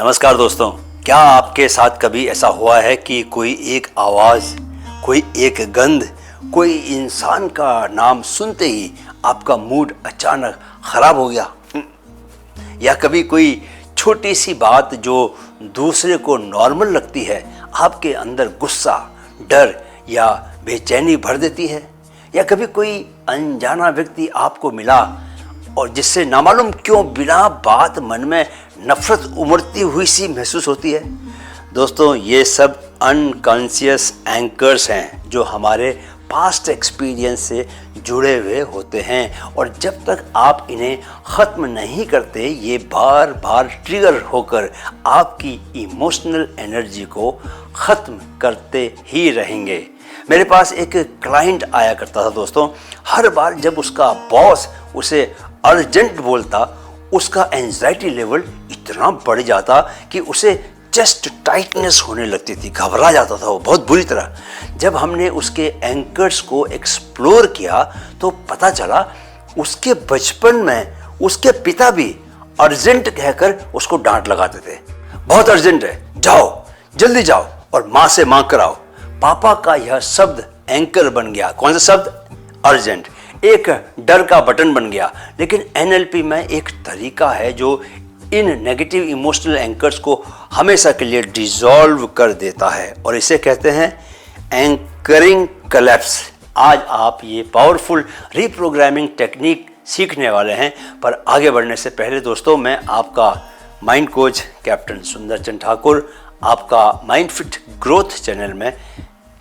नमस्कार दोस्तों, क्या आपके साथ कभी ऐसा हुआ है कि कोई एक आवाज़, कोई एक गंध, कोई इंसान का नाम सुनते ही आपका मूड अचानक ख़राब हो गया? या कभी कोई छोटी सी बात जो दूसरे को नॉर्मल लगती है आपके अंदर गुस्सा, डर या बेचैनी भर देती है? या कभी कोई अनजाना व्यक्ति आपको मिला और जिससे नामालूम क्यों बिना बात मन में नफरत उमड़ती हुई सी महसूस होती है? दोस्तों, ये सब अनकॉन्शियस एंकर्स हैं जो हमारे पास्ट एक्सपीरियंस से जुड़े हुए होते हैं, और जब तक आप इन्हें ख़त्म नहीं करते ये बार बार ट्रिगर होकर आपकी इमोशनल एनर्जी को ख़त्म करते ही रहेंगे। मेरे पास एक क्लाइंट आया करता था दोस्तों। हर बार जब उसका बॉस उसे अर्जेंट बोलता, उसका एंजाइटी लेवल इतना बढ़ जाता कि उसे चेस्ट टाइटनेस होने लगती थी, घबरा जाता था वो बहुत बुरी तरह। जब हमने उसके एंकर्स को एक्सप्लोर किया तो पता चला उसके बचपन में उसके पिता भी अर्जेंट कहकर उसको डांट लगाते थे। बहुत अर्जेंट है, जाओ जल्दी जाओ और माँ से मांग कराओ। पापा का यह शब्द एंकर बन गया। कौन सा शब्द? अर्जेंट। एक डर का बटन बन गया। लेकिन एनएलपी में एक तरीका है जो इन नेगेटिव इमोशनल एंकर्स को हमेशा के लिए डिसॉल्व कर देता है, और इसे कहते हैं एंकरिंग कोलैप्स। आज आप ये पावरफुल रीप्रोग्रामिंग टेक्निक सीखने वाले हैं, पर आगे बढ़ने से पहले दोस्तों, मैं आपका माइंड कोच कैप्टन सुंदर चंद ठाकुर आपका माइंड फिट ग्रोथ चैनल में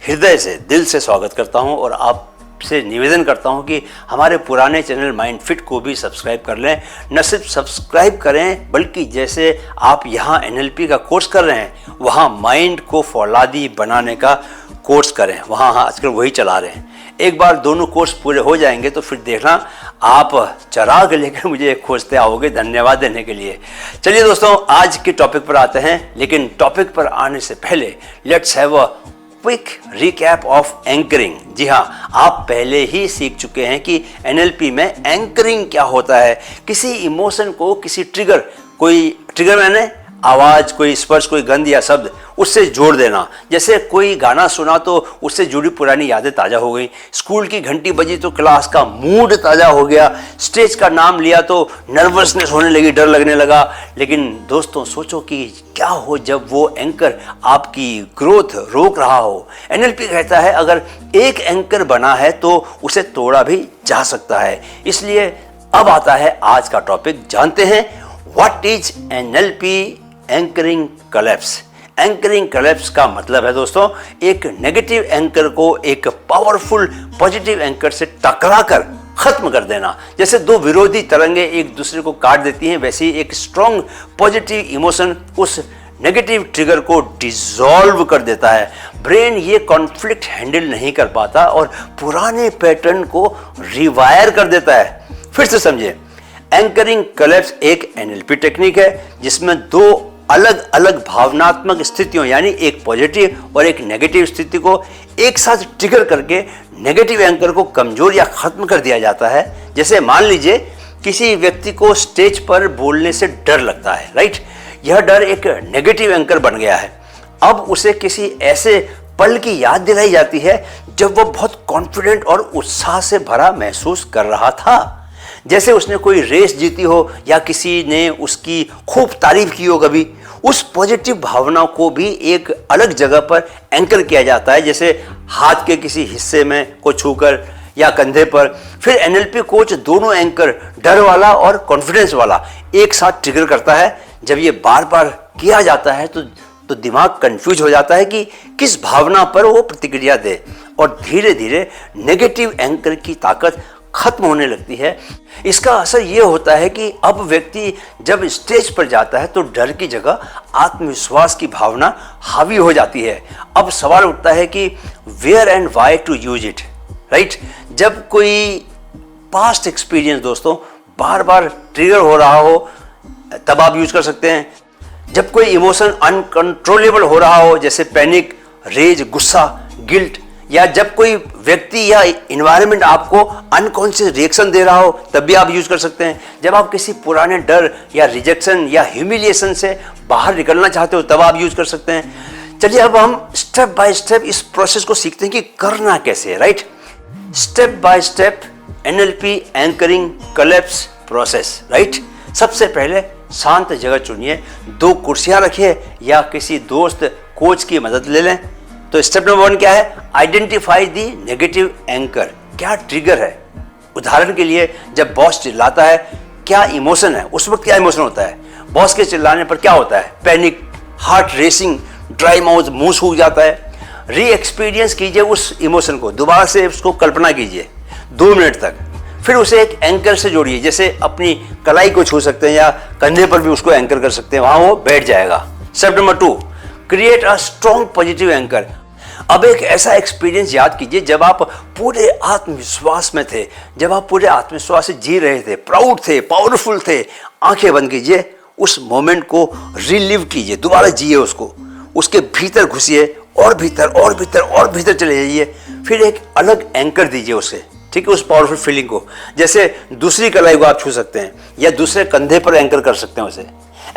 हृदय से, दिल से स्वागत करता हूं, और आपसे निवेदन करता हूं कि हमारे पुराने चैनल माइंड फिट को भी सब्सक्राइब कर लें। न सिर्फ सब्सक्राइब करें, बल्कि जैसे आप यहाँ एनएलपी का कोर्स कर रहे हैं, वहाँ माइंड को फौलादी बनाने का कोर्स करें। वहाँ आजकल वही चला रहे हैं। एक बार दोनों कोर्स पूरे हो जाएंगे तो फिर देखना आप चिराग लेकर मुझे खोजते आओगे। धन्यवाद देने के लिए। चलिए दोस्तों, आज के टॉपिक पर आते हैं, लेकिन टॉपिक पर आने से पहले let's have a quick recap of anchoring. जी हाँ, आप पहले ही सीख चुके हैं कि एनएलपी में एंकरिंग क्या होता है। किसी इमोशन को किसी ट्रिगर, कोई ट्रिगर मैंने आवाज़, कोई स्पर्श, कोई गंध या शब्द, उससे जोड़ देना। जैसे कोई गाना सुना तो उससे जुड़ी पुरानी यादें ताज़ा हो गई। स्कूल की घंटी बजी तो क्लास का मूड ताज़ा हो गया। स्टेज का नाम लिया तो नर्वसनेस होने लगी, डर लगने लगा। लेकिन दोस्तों, सोचो कि क्या हो जब वो एंकर आपकी ग्रोथ रोक रहा हो। एनएलपी कहता है अगर एक एंकर बना है तो उसे तोड़ा भी जा सकता है। इसलिए अब आता है आज का टॉपिक। जानते हैं what is NLP anchoring collapse. Anchoring collapse का मतलब है दोस्तों, एक नेगेटिव एंकर को एक पावरफुल पॉजिटिव एंकर से टकराकर खत्म कर देना। जैसे दो विरोधी तरंगें एक दूसरे को काट देती हैं, वैसे ही एक स्ट्रॉन्ग पॉजिटिव इमोशन उस नेगेटिव ट्रिगर को डिसॉल्व कर देता है। ब्रेन ये कॉन्फ्लिक्ट हैंडल नहीं कर पाता और पुराने पैटर्न को रिवायर कर देता है। फिर से समझिए, एंकरिंग कोलैप्स एक एनएलपी टेक्निक है जिसमें दो अलग अलग भावनात्मक स्थितियों, यानी एक पॉजिटिव और एक नेगेटिव स्थिति को एक साथ ट्रिगर करके नेगेटिव एंकर को कमजोर या खत्म कर दिया जाता है। जैसे मान लीजिए किसी व्यक्ति को स्टेज पर बोलने से डर लगता है, राइट? यह डर एक नेगेटिव एंकर बन गया है। अब उसे किसी ऐसे पल की याद दिलाई जाती है जब वह बहुत कॉन्फिडेंट और उत्साह से भरा महसूस कर रहा था। जैसे उसने कोई रेस जीती हो या किसी ने उसकी खूब तारीफ की हो कभी। उस पॉजिटिव भावना को भी एक अलग जगह पर एंकर किया जाता है, जैसे हाथ के किसी हिस्से में को छूकर या कंधे पर। फिर एनएलपी कोच दोनों एंकर, डर वाला और कॉन्फिडेंस वाला, एक साथ ट्रिगर करता है। जब ये बार बार किया जाता है तो दिमाग कंफ्यूज हो जाता है कि किस भावना पर वो प्रतिक्रिया दे, और धीरे धीरे नेगेटिव एंकर की ताकत खत्म होने लगती है। इसका असर ये होता है कि अब व्यक्ति जब स्टेज पर जाता है तो डर की जगह आत्मविश्वास की भावना हावी हो जाती है। अब सवाल उठता है कि where and why to use it, right? जब कोई पास्ट एक्सपीरियंस दोस्तों बार बार ट्रिगर हो रहा हो तब आप यूज कर सकते हैं। जब कोई इमोशन अनकंट्रोलेबल हो रहा हो, जैसे पैनिक, रेज, गुस्सा, गिल्ट, या जब कोई व्यक्ति या इन्वायरमेंट आपको अनकॉन्शियस रिएक्शन दे रहा हो तब भी आप यूज कर सकते हैं। जब आप किसी पुराने डर या रिजेक्शन या ह्यूमिलिएशन से बाहर निकलना चाहते हो तब आप यूज कर सकते हैं। चलिए अब हम स्टेप बाय स्टेप इस प्रोसेस को सीखते हैं कि करना कैसे है, right. Step by step NLP anchoring collapse process, right. सबसे पहले शांत जगह चुनिए, 2 कुर्सियां रखिए या किसी दोस्त कोच की मदद ले लें। तो स्टेप नंबर 1 क्या है? Identify the negative anchor. क्या ट्रिगर है? उदाहरण के लिए जब बॉस चिल्लाता है क्या इमोशन है, उस वक्त क्या इमोशन होता है? बॉस के चिल्लाने पर क्या होता है? Panic, heart racing, dry mouth, मुंह सूख जाता है। री एक्सपीरियंस कीजिए उस इमोशन को, दोबारा से उसको कल्पना कीजिए 2 मिनट तक। फिर उसे एक एंकर से जोड़िए, जैसे अपनी कलाई को छू सकते हैं या कंधे पर भी उसको एंकर कर सकते हैं, वहां वो बैठ जाएगा। Step number 2, create a strong positive anchor. अब एक ऐसा एक्सपीरियंस याद कीजिए जब आप पूरे आत्मविश्वास में थे, जब आप पूरे आत्मविश्वास से जी रहे थे, प्राउड थे, पावरफुल थे। आंखें बंद कीजिए, उस मोमेंट को रिलीव कीजिए, दोबारा जिए उसको, उसके भीतर घुसिए और भीतर और भीतर और भीतर चले जाइए। फिर एक अलग एंकर दीजिए उसे, ठीक है, उस पावरफुल फीलिंग को। जैसे दूसरी कलाई को आप छू सकते हैं या दूसरे कंधे पर एंकर कर सकते हैं उसे।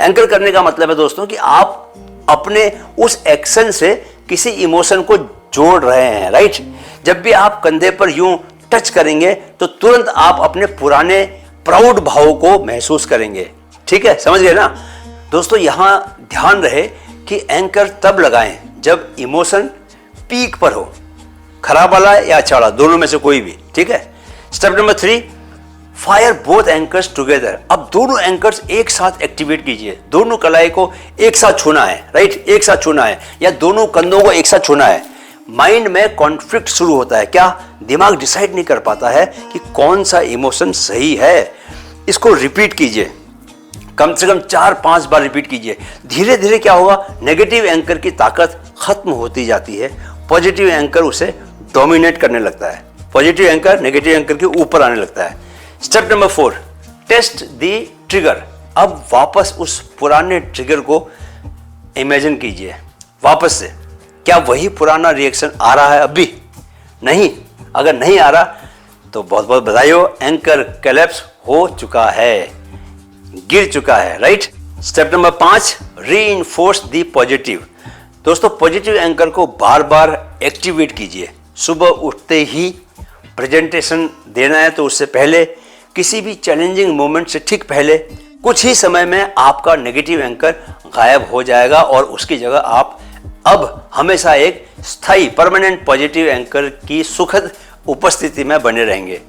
एंकर करने का मतलब है दोस्तों कि आप अपने उस एक्शन से किसी इमोशन को जोड़ रहे हैं, राइट। जब भी आप कंधे पर यूं टच करेंगे तो तुरंत आप अपने पुराने प्राउड भाव को महसूस करेंगे, ठीक है, समझ गए ना दोस्तों। यहां ध्यान रहे कि एंकर तब लगाएं जब इमोशन पीक पर हो, खराब वाला या अच्छा वाला, दोनों में से कोई भी, ठीक है। Step number 3, fire both anchors together. अब दोनों एंकर्स एक साथ एक्टिवेट कीजिए। दोनों कलाई को एक साथ छूना है, राइट, एक साथ छूना है, या दोनों कंधों को एक साथ छूना है। माइंड में कॉन्फ्लिक्ट शुरू होता है, क्या? दिमाग डिसाइड नहीं कर पाता है कि कौन सा इमोशन सही है। इसको रिपीट कीजिए, कम से कम 4-5 बार रिपीट कीजिए। धीरे धीरे क्या होगा, नेगेटिव एंकर की ताकत खत्म होती जाती है, पॉजिटिव एंकर उसे डोमिनेट करने लगता है। पॉजिटिव एंकर नेगेटिव एंकर के ऊपर आने लगता है। Step number 4, test the trigger. अब वापस उस पुराने ट्रिगर को इमेजिन कीजिए वापस से। क्या वही पुराना रिएक्शन आ रहा है अब भी? नहीं। अगर नहीं आ रहा तो बहुत बहुत बधाई हो, एंकर कोलैप्स हो चुका है, गिर चुका है, right. Step number 5, reinforce the positive. दोस्तों पॉजिटिव एंकर को बार बार एक्टिवेट कीजिए। सुबह उठते ही प्रेजेंटेशन देना है तो उससे पहले, किसी भी चैलेंजिंग मोमेंट से ठीक पहले, कुछ ही समय में आपका नेगेटिव एंकर गायब हो जाएगा और उसकी जगह आप अब हमेशा एक स्थायी परमानेंट पॉजिटिव एंकर की सुखद उपस्थिति में बने रहेंगे।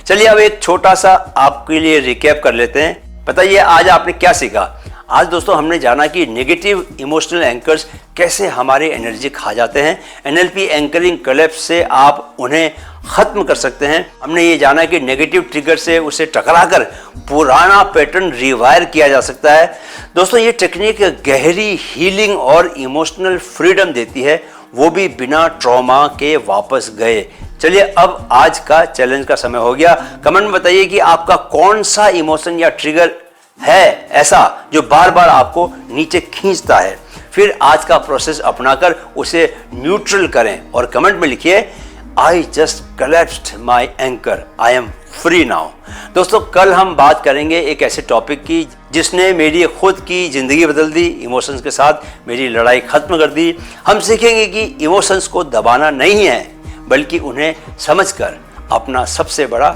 चलिए अब एक छोटा सा आपके लिए रिकैप कर लेते हैं। बताइए आज आपने क्या सीखा? आज दोस्तों हमने जाना कि नेगेटिव इमोशनल एंकर्स कैसे हमारी एनर्जी खा जाते हैं। NLP एंकरिंग कोलैप्स से आप उन्हें खत्म कर सकते हैं। हमने ये जाना कि नेगेटिव ट्रिगर से उसे टकराकर पुराना पैटर्न रिवायर किया जा सकता है। दोस्तों ये टेक्निक गहरी हीलिंग और इमोशनल फ्रीडम देती है, वो भी बिना ट्रॉमा के वापस गए। चलिए अब आज का चैलेंज का समय हो गया। कमेंट में बताइए कि आपका कौन सा इमोशन या ट्रिगर है ऐसा जो बार बार आपको नीचे खींचता है। फिर आज का प्रोसेस अपनाकर उसे न्यूट्रल करें और कमेंट में लिखिए I just collapsed my anchor, I am free now. दोस्तों कल हम बात करेंगे एक ऐसे टॉपिक की जिसने मेरी खुद की जिंदगी बदल दी, इमोशंस के साथ मेरी लड़ाई खत्म कर दी। हम सीखेंगे कि इमोशंस को दबाना नहीं है बल्कि उन्हें समझकर अपना सबसे बड़ा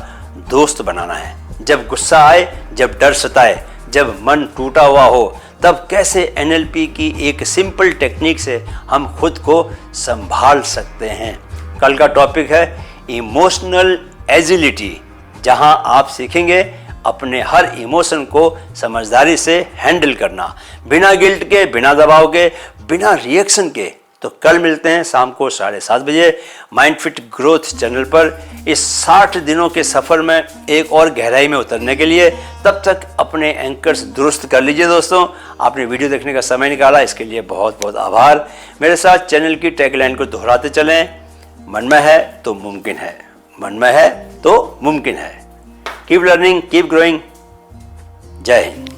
दोस्त बनाना है। जब गुस्सा आए, जब डर सताए, जब मन टूटा हुआ हो, तब कैसे NLP की एक सिंपल टेक्निक से हम खुद को संभाल सकते हैं। कल का टॉपिक है इमोशनल एजिलिटी, जहां आप सीखेंगे अपने हर इमोशन को समझदारी से हैंडल करना, बिना गिल्ट के, बिना दबाव के, बिना रिएक्शन के। तो कल मिलते हैं शाम को 7:30 बजे माइंड फिट ग्रोथ चैनल पर इस 60 दिनों के सफ़र में एक और गहराई में उतरने के लिए। तब तक अपने एंकर्स दुरुस्त कर लीजिए। दोस्तों आपने वीडियो देखने का समय निकाला, इसके लिए बहुत बहुत आभार। मेरे साथ चैनल की टैगलाइन को दोहराते चलें, मन में है तो मुमकिन है, मन में है तो मुमकिन है। Keep learning, keep growing. जय हिंद।